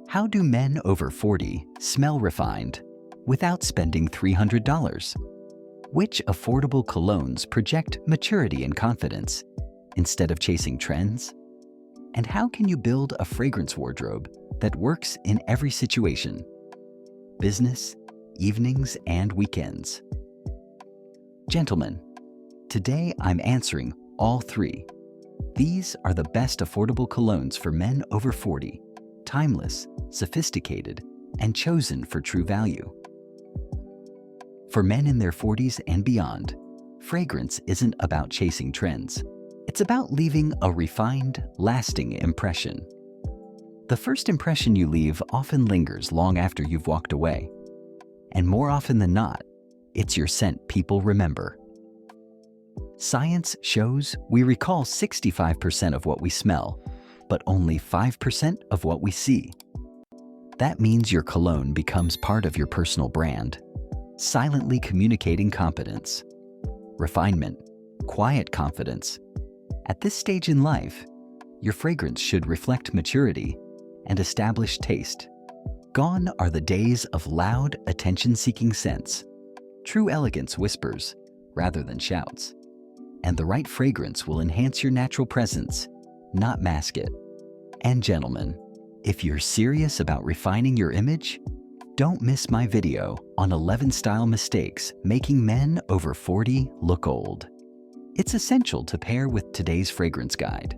How do men over 40 smell refined without spending $300? Which affordable colognes project maturity and confidence instead of chasing trends? And how can you build a fragrance wardrobe that works in every situation? Business, evenings, and weekends. Gentlemen, today I'm answering all three. These are the best affordable colognes for men over 40, timeless, sophisticated, and chosen for true value. For men in their 40s and beyond, fragrance isn't about chasing trends. It's about leaving a refined, lasting impression. The first impression you leave often lingers long after you've walked away. And more often than not, it's your scent people remember. Science shows we recall 65% of what we smell, but only 5% of what we see. That means your cologne becomes part of your personal brand, silently communicating competence, refinement, quiet confidence. At this stage in life, your fragrance should reflect maturity and established taste. Gone are the days of loud, attention-seeking scents. True elegance whispers rather than shouts. And the right fragrance will enhance your natural presence, not mask it. And gentlemen, if you're serious about refining your image, don't miss my video on 11 style mistakes making men over 40 look old. It's essential to pair with today's fragrance guide.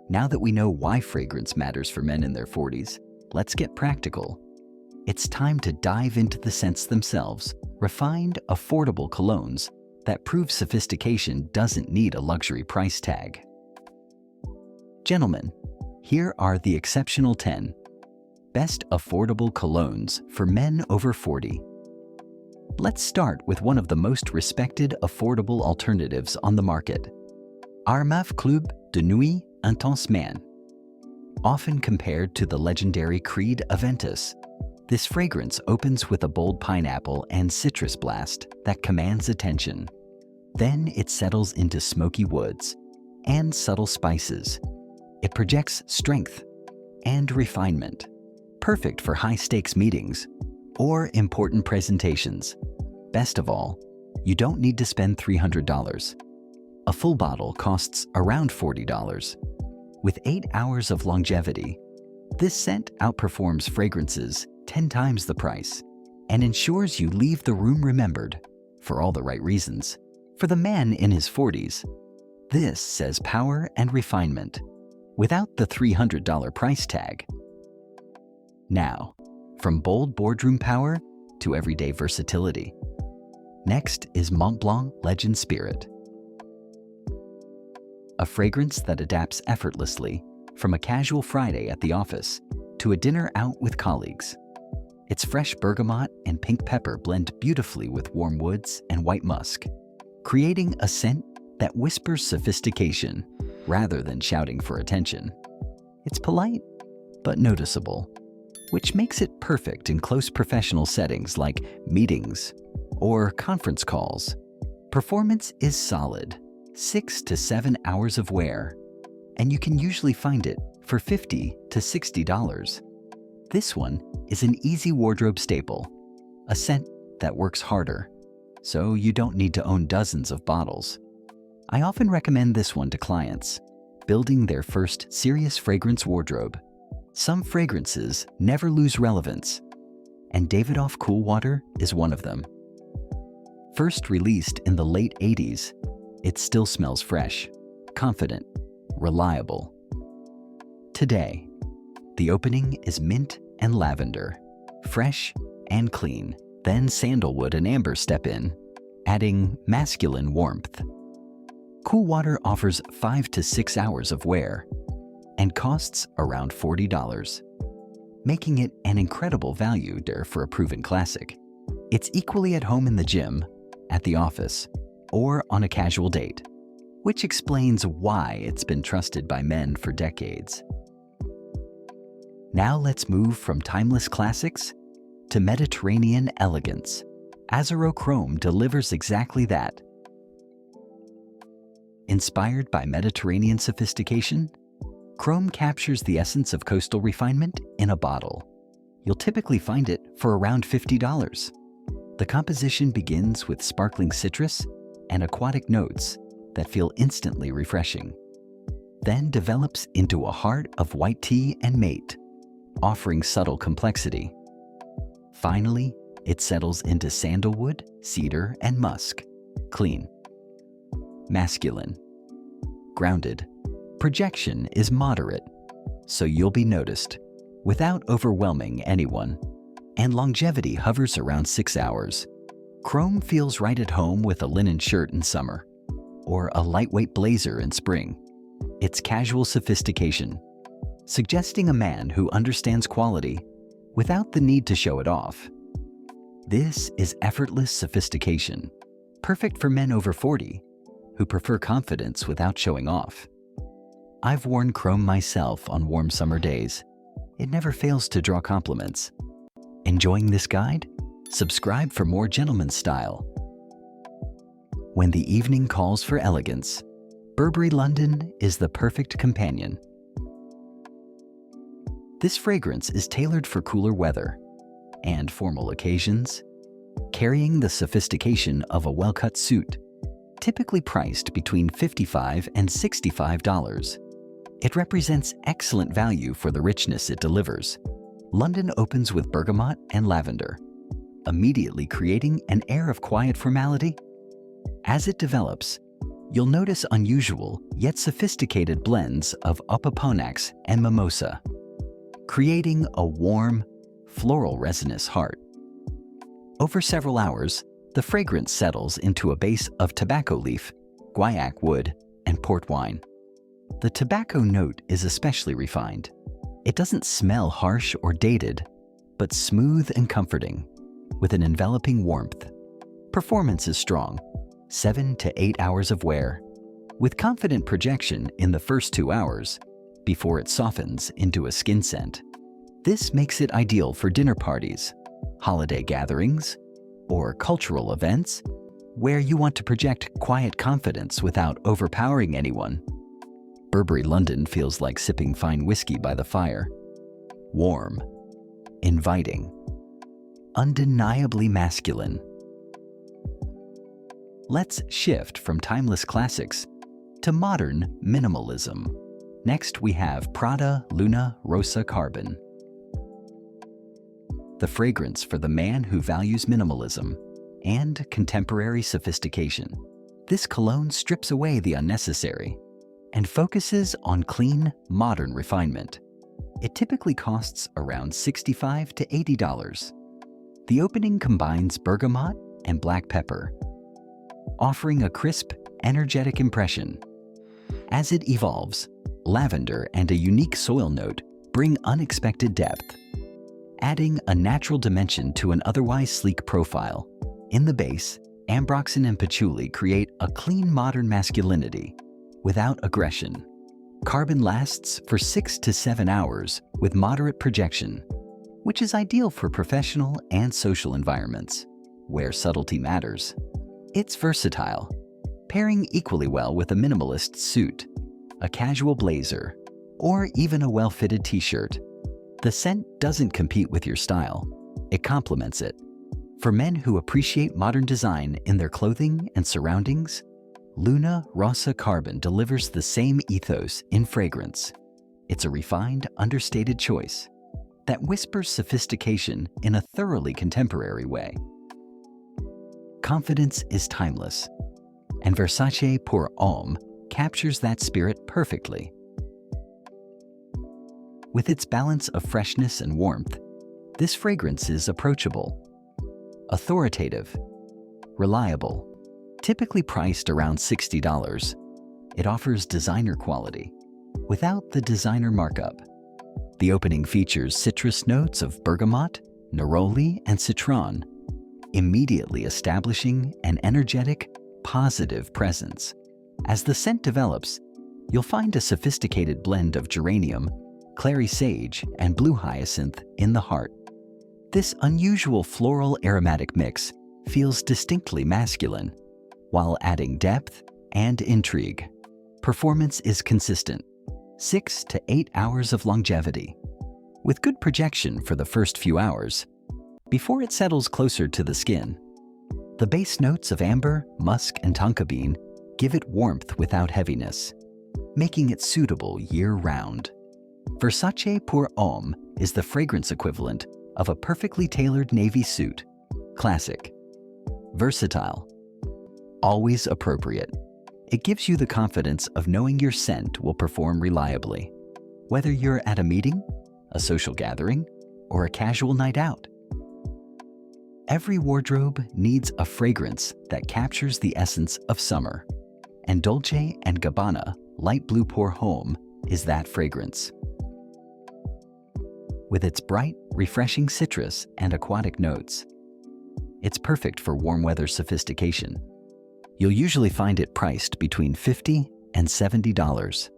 Now that we know why fragrance matters for men in their 40s, let's get practical. It's time to dive into the scents themselves, refined, affordable colognes that prove sophistication doesn't need a luxury price tag. Gentlemen, here are the exceptional 10 best affordable colognes for men over 40. Let's start with one of the most respected affordable alternatives on the market. Armaf Club de Nuit Intense Man. Often compared to the legendary Creed Aventus, this fragrance opens with a bold pineapple and citrus blast that commands attention. Then it settles into smoky woods and subtle spices. It projects strength and refinement, perfect for high-stakes meetings or important presentations. Best of all, you don't need to spend $300. A full bottle costs around $40. With 8 hours of longevity, this scent outperforms fragrances 10 times the price and ensures you leave the room remembered for all the right reasons. For the man in his 40s, this says power and refinement without the $300 price tag. Now, from bold boardroom power to everyday versatility. Next is Montblanc Legend Spirit. A fragrance that adapts effortlessly from a casual Friday at the office to a dinner out with colleagues. Its fresh bergamot and pink pepper blend beautifully with warm woods and white musk, creating a scent that whispers sophistication rather than shouting for attention. It's polite but noticeable, which makes it perfect in close professional settings like meetings or conference calls. Performance is solid, 6 to 7 hours of wear, and you can usually find it for $50 to $60. This one is an easy wardrobe staple, a scent that works harder, so you don't need to own dozens of bottles. I often recommend this one to clients building their first serious fragrance wardrobe. Some fragrances never lose relevance, and Davidoff Cool Water is one of them. First released in the late 80s, it still smells fresh, confident, reliable. Today, the opening is mint and lavender, fresh and clean. Then sandalwood and amber step in, adding masculine warmth. Cool Water offers 5 to 6 hours of wear and costs around $40, making it an incredible value for a proven classic. It's equally at home in the gym, at the office, or on a casual date, which explains why it's been trusted by men for decades. Now let's move from timeless classics to Mediterranean elegance. Azzaro Chrome delivers exactly that. Inspired by Mediterranean sophistication, Chrome captures the essence of coastal refinement in a bottle. you'll typically find it for around $50. The composition begins with sparkling citrus and aquatic notes that feel instantly refreshing, then develops into a heart of white tea and mate, offering subtle complexity. Finally, it settles into sandalwood, cedar, and musk. Clean. Masculine. Grounded. Projection is moderate, so you'll be noticed, without overwhelming anyone. And longevity hovers around 6 hours. Chrome feels right at home with a linen shirt in summer, or a lightweight blazer in spring. It's casual sophistication, suggesting a man who understands quality without the need to show it off. This is effortless sophistication, perfect for men over 40 who prefer confidence without showing off. I've worn chrome myself on warm summer days. It never fails to draw compliments. Enjoying this guide? Subscribe for more gentleman's style. When the evening calls for elegance, Burberry London is the perfect companion. This fragrance is tailored for cooler weather and formal occasions, carrying the sophistication of a well-cut suit, typically priced between $55 and $65. It represents excellent value for the richness it delivers. London opens with bergamot and lavender, immediately creating an air of quiet formality. As it develops, you'll notice unusual yet sophisticated blends of opoponax and mimosa, creating a warm, floral resinous heart. Over several hours, the fragrance settles into a base of tobacco leaf, guaiac wood, and port wine. The tobacco note is especially refined. It doesn't smell harsh or dated, but smooth and comforting, with an enveloping warmth. Performance is strong, 7 to 8 hours of wear, with confident projection in the first 2 hours before it softens into a skin scent. This makes it ideal for dinner parties, holiday gatherings, or cultural events where you want to project quiet confidence without overpowering anyone. Burberry London feels like sipping fine whiskey by the fire. Warm, inviting, undeniably masculine. Let's shift from timeless classics to modern minimalism. Next, we have Prada Luna Rossa Carbon, the fragrance for the man who values minimalism and contemporary sophistication. This cologne strips away the unnecessary and focuses on clean, modern refinement. It typically costs around $65 to $80. The opening combines bergamot and black pepper, offering a crisp, energetic impression. As it evolves, lavender and a unique soil note bring unexpected depth, adding a natural dimension to an otherwise sleek profile. In the base, ambroxan and patchouli create a clean modern masculinity without aggression. Carbon lasts for 6 to 7 hours with moderate projection, which is ideal for professional and social environments where subtlety matters. It's versatile, pairing equally well with a minimalist suit, a casual blazer, or even a well-fitted t-shirt. The scent doesn't compete with your style, it complements it. For men who appreciate modern design in their clothing and surroundings, Luna Rossa Carbon delivers the same ethos in fragrance. It's a refined, understated choice that whispers sophistication in a thoroughly contemporary way. Confidence is timeless, and Versace pour Homme captures that spirit perfectly. With its balance of freshness and warmth, this fragrance is approachable, authoritative, reliable. Typically priced around $60, it offers designer quality without the designer markup. The opening features citrus notes of bergamot, neroli, and citron, immediately establishing an energetic, positive presence. As the scent develops, you'll find a sophisticated blend of geranium, clary sage, and blue hyacinth in the heart. This unusual floral aromatic mix feels distinctly masculine, while adding depth and intrigue. Performance is consistent, 6 to 8 hours of longevity. with good projection for the first few hours, before it settles closer to the skin. The base notes of amber, musk, and tonka bean give it warmth without heaviness, making it suitable year-round. Versace pour Homme is the fragrance equivalent of a perfectly tailored navy suit. Classic. Versatile. Always appropriate. It gives you the confidence of knowing your scent will perform reliably, whether you're at a meeting, a social gathering, or a casual night out. Every wardrobe needs a fragrance that captures the essence of summer, and Dolce & Gabbana Light Blue Pour Homme is that fragrance. With its bright, refreshing citrus and aquatic notes, it's perfect for warm weather sophistication. You'll usually find it priced between $50 and $70.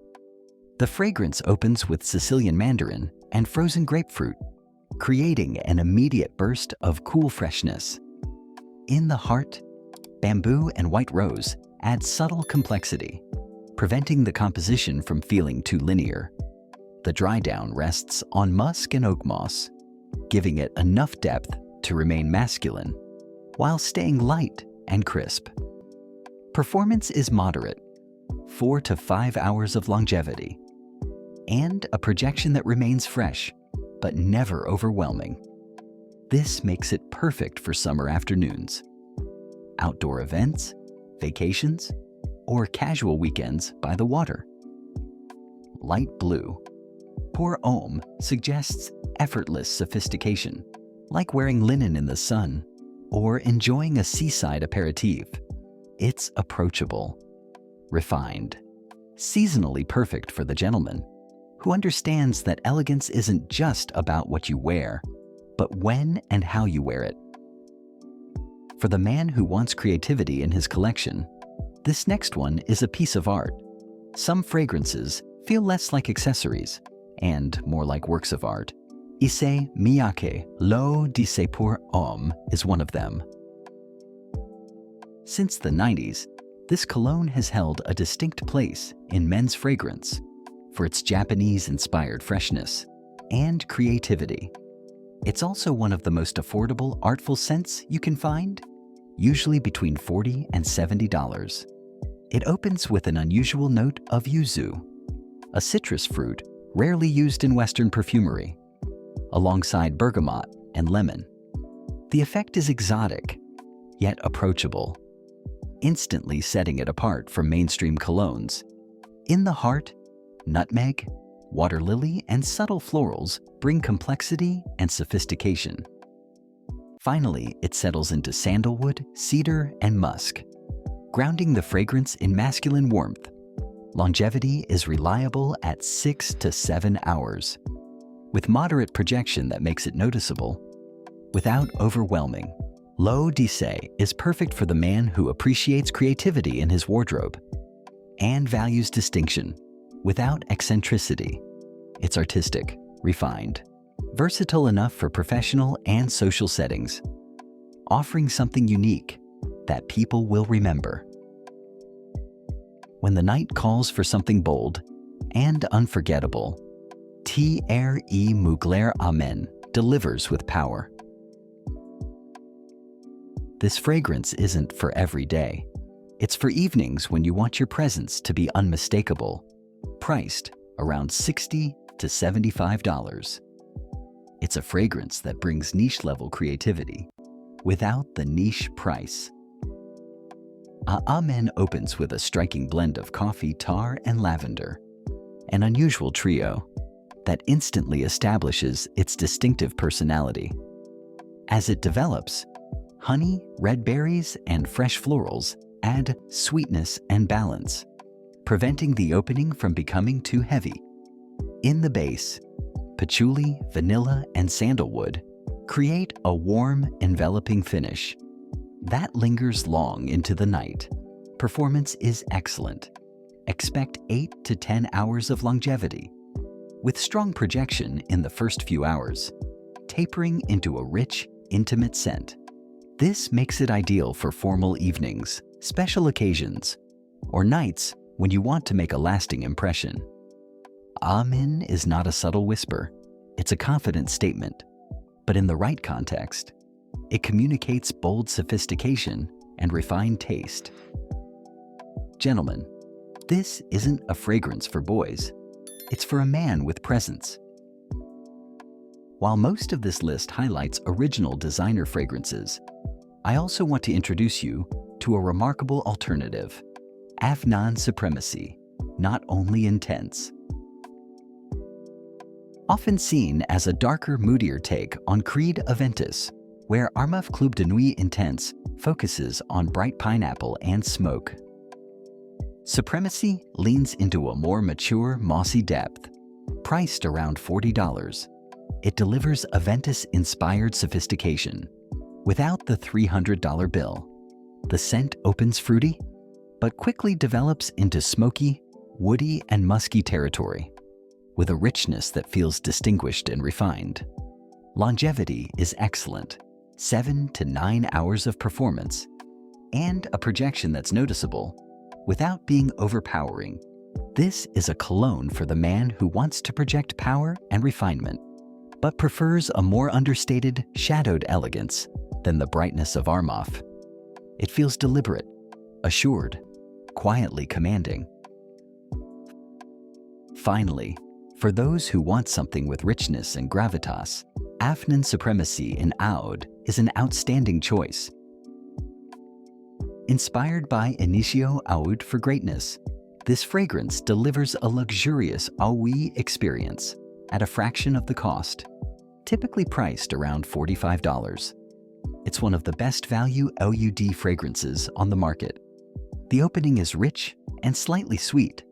The fragrance opens with Sicilian mandarin and frozen grapefruit, creating an immediate burst of cool freshness. In the heart, bamboo and white rose add subtle complexity, preventing the composition from feeling too linear. The dry down rests on musk and oak moss, giving it enough depth to remain masculine while staying light and crisp. Performance is moderate, 4 to 5 hours of longevity, and a projection that remains fresh, but never overwhelming. This makes it perfect for summer afternoons, outdoor events, vacations, or casual weekends by the water. Light blue. Pour Homme suggests effortless sophistication, like wearing linen in the sun or enjoying a seaside aperitif. It's approachable, refined, seasonally perfect for the gentleman who understands that elegance isn't just about what you wear, but when and how you wear it. For the man who wants creativity in his collection, this next one is a piece of art. Some fragrances feel less like accessories and more like works of art. Issey Miyake L'eau d'Issey pour Homme is one of them. Since the 90s, this cologne has held a distinct place in men's fragrance for its Japanese-inspired freshness and creativity. It's also one of the most affordable, artful scents you can find, usually between $40 and $70. It opens with an unusual note of yuzu, a citrus fruit rarely used in Western perfumery, alongside bergamot and lemon. The effect is exotic, yet approachable, instantly setting it apart from mainstream colognes. In the heart, nutmeg, water lily, and subtle florals bring complexity and sophistication. Finally, it settles into sandalwood, cedar, and musk, grounding the fragrance in masculine warmth. Longevity is reliable at 6 to 7 hours, with moderate projection that makes it noticeable without overwhelming. L'eau d'Issey is perfect for the man who appreciates creativity in his wardrobe and values distinction without eccentricity. It's artistic, refined, versatile enough for professional and social settings, offering something unique that people will remember. When the night calls for something bold and unforgettable, Thierry Mugler Amen delivers with power. This fragrance isn't for every day. It's for evenings when you want your presence to be unmistakable, priced around $60 to $75. It's a fragrance that brings niche-level creativity without the niche price. Amen opens with a striking blend of coffee, tar, and lavender, an unusual trio that instantly establishes its distinctive personality. As it develops, honey, red berries, and fresh florals add sweetness and balance, preventing the opening from becoming too heavy. In the base, patchouli, vanilla, and sandalwood create a warm, enveloping finish that lingers long into the night. Performance is excellent. Expect 8 to 10 hours of longevity, with strong projection in the first few hours, tapering into a rich, intimate scent. This makes it ideal for formal evenings, special occasions, or nights when you want to make a lasting impression. Amen is not a subtle whisper. it's a confident statement, but in the right context, it communicates bold sophistication and refined taste. Gentlemen, this isn't a fragrance for boys. It's for a man with presence. While most of this list highlights original designer fragrances, I also want to introduce you to a remarkable alternative, Afnan Supremacy, not only intense. Often seen as a darker, moodier take on Creed Aventus, where Armaf Club de Nuit Intense focuses on bright pineapple and smoke. Supremacy leans into a more mature, mossy depth. Priced around $40, it delivers Aventus-inspired sophistication without the $300 bill. The scent opens fruity, but quickly develops into smoky, woody, and musky territory, with a richness that feels distinguished and refined. Longevity is excellent, 7 to 9 hours of performance, and a projection that's noticeable without being overpowering. This is a cologne for the man who wants to project power and refinement, but prefers a more understated, shadowed elegance than the brightness of Armaf. It feels deliberate, assured, quietly commanding. Finally, for those who want something with richness and gravitas, Afnan Supremacy in Oud is an outstanding choice. Inspired by Initio Oud for greatness, this fragrance delivers a luxurious Aoui experience at a fraction of the cost, typically priced around $45. It's one of the best value OUD fragrances on the market. The opening is rich and slightly sweet,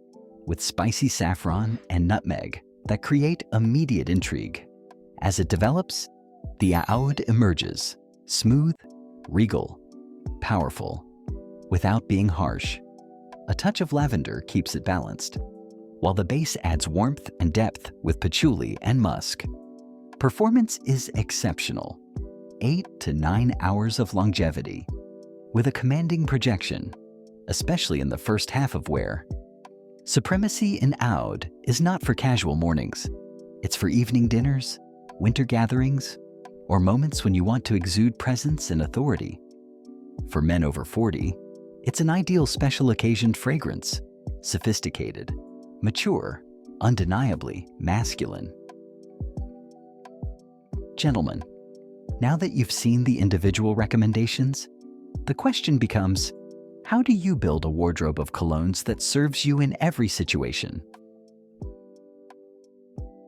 with spicy saffron and nutmeg that create immediate intrigue. As it develops, the Oud emerges, smooth, regal, powerful, without being harsh. A touch of lavender keeps it balanced, while the base adds warmth and depth with patchouli and musk. Performance is exceptional, 8 to 9 hours of longevity, with a commanding projection, especially in the first half of wear. Supremacy in Oud is not for casual mornings. It's for evening dinners, winter gatherings, or moments when you want to exude presence and authority. For men over 40, it's an ideal special occasion fragrance, sophisticated, mature, undeniably masculine. Gentlemen, now that you've seen the individual recommendations, the question becomes, how do you build a wardrobe of colognes that serves you in every situation?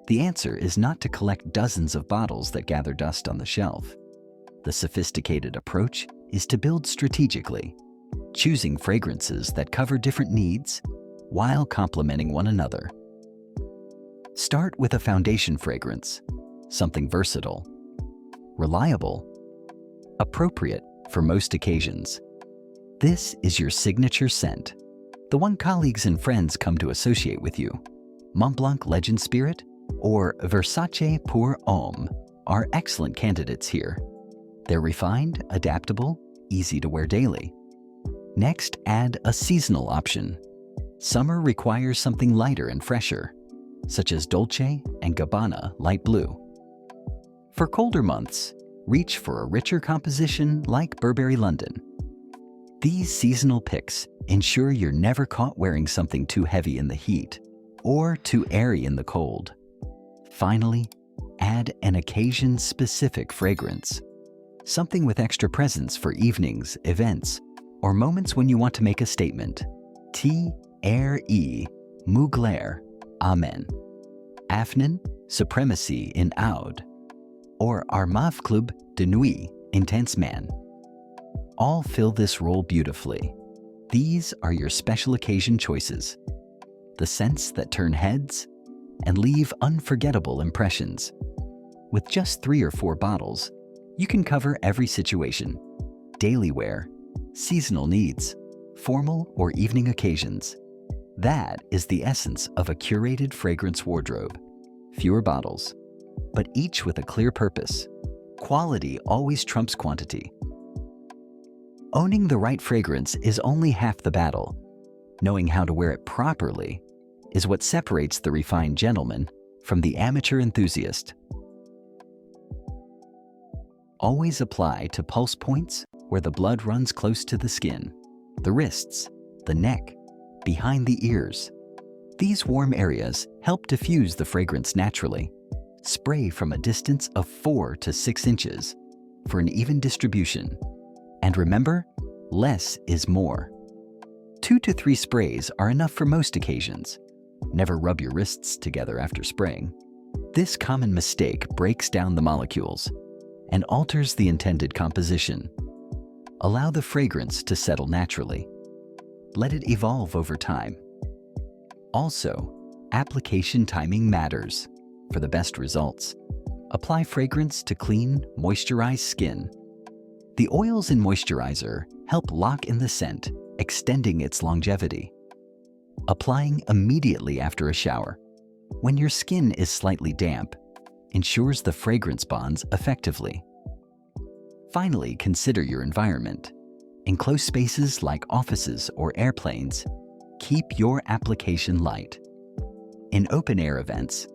The answer is not to collect dozens of bottles that gather dust on the shelf. The sophisticated approach is to build strategically, choosing fragrances that cover different needs while complementing one another. Start with a foundation fragrance, something versatile, reliable, appropriate for most occasions. This is your signature scent, the one colleagues and friends come to associate with you. Montblanc Legend Spirit or Versace pour Homme are excellent candidates here. They're refined, adaptable, easy to wear daily. Next, add a seasonal option. Summer requires something lighter and fresher, such as Dolce and Gabbana Light Blue. For colder months, reach for a richer composition like Burberry London. These seasonal picks ensure you're never caught wearing something too heavy in the heat or too airy in the cold. Finally, add an occasion-specific fragrance, something with extra presence for evenings, events, or moments when you want to make a statement. Thierry, Mugler, Amen, Afnan, Supremacy in Oud, or Armaf Club de Nuit Intense Man. All fill this role beautifully. These are your special occasion choices, the scents that turn heads and leave unforgettable impressions. With just 3 or 4 bottles, you can cover every situation: daily wear, seasonal needs, formal or evening occasions. That is the essence of a curated fragrance wardrobe. Fewer bottles, but each with a clear purpose. Quality always trumps quantity. Owning the right fragrance is only half the battle. Knowing how to wear it properly is what separates the refined gentleman from the amateur enthusiast. Always apply to pulse points where the blood runs close to the skin, the wrists, the neck, behind the ears. These warm areas help diffuse the fragrance naturally. Spray from a distance of 4 to 6 inches for an even distribution. And remember, less is more. 2 to 3 sprays are enough for most occasions. Never rub your wrists together after spraying. This common mistake breaks down the molecules and alters the intended composition. Allow the fragrance to settle naturally. Let it evolve over time. Also, application timing matters for the best results. Apply fragrance to clean, moisturized skin. The oils in moisturizer help lock in the scent, extending its longevity. Applying immediately after a shower, when your skin is slightly damp, ensures the fragrance bonds effectively. Finally, consider your environment. In close spaces like offices or airplanes, keep your application light. In open-air events,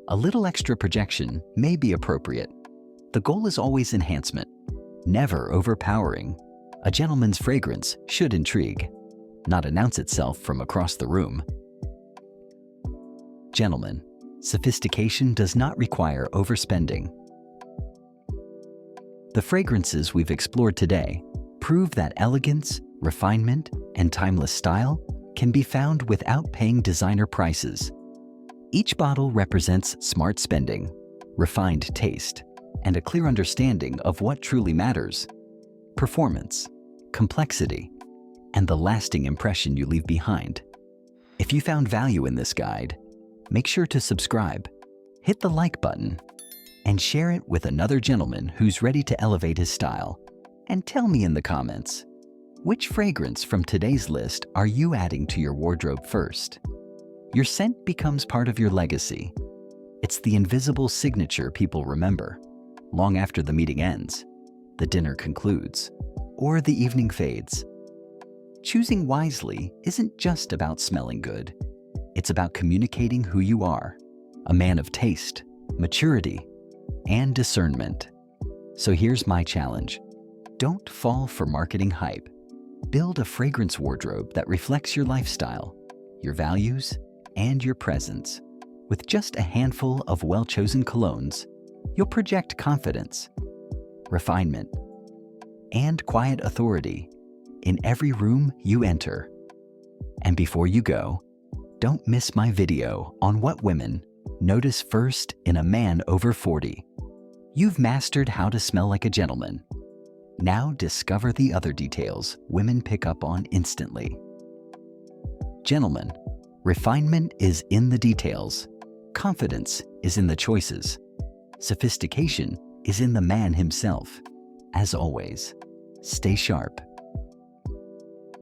a little extra projection may be appropriate. The goal is always enhancement, never overpowering. A gentleman's fragrance should intrigue, not announce itself from across the room. Gentlemen, sophistication does not require overspending. The fragrances we've explored today prove that elegance, refinement, and timeless style can be found without paying designer prices. Each bottle represents smart spending, refined taste, and a clear understanding of what truly matters: performance, complexity, and the lasting impression you leave behind. If you found value in this guide, make sure to subscribe, hit the like button, and share it with another gentleman who's ready to elevate his style. And tell me in the comments, which fragrance from today's list are you adding to your wardrobe first? Your scent becomes part of your legacy. It's the invisible signature people remember, long after the meeting ends, the dinner concludes, or the evening fades. Choosing wisely isn't just about smelling good. It's about communicating who you are, a man of taste, maturity, and discernment. So here's my challenge. Don't fall for marketing hype. Build a fragrance wardrobe that reflects your lifestyle, your values, and your presence. With just a handful of well-chosen colognes, you'll project confidence, refinement, and quiet authority in every room you enter. And before you go, don't miss my video on what women notice first in a man over 40. You've mastered how to smell like a gentleman. Now discover the other details women pick up on instantly. Gentlemen, refinement is in the details. Confidence is in the choices. Sophistication is in the man himself. As always, stay sharp.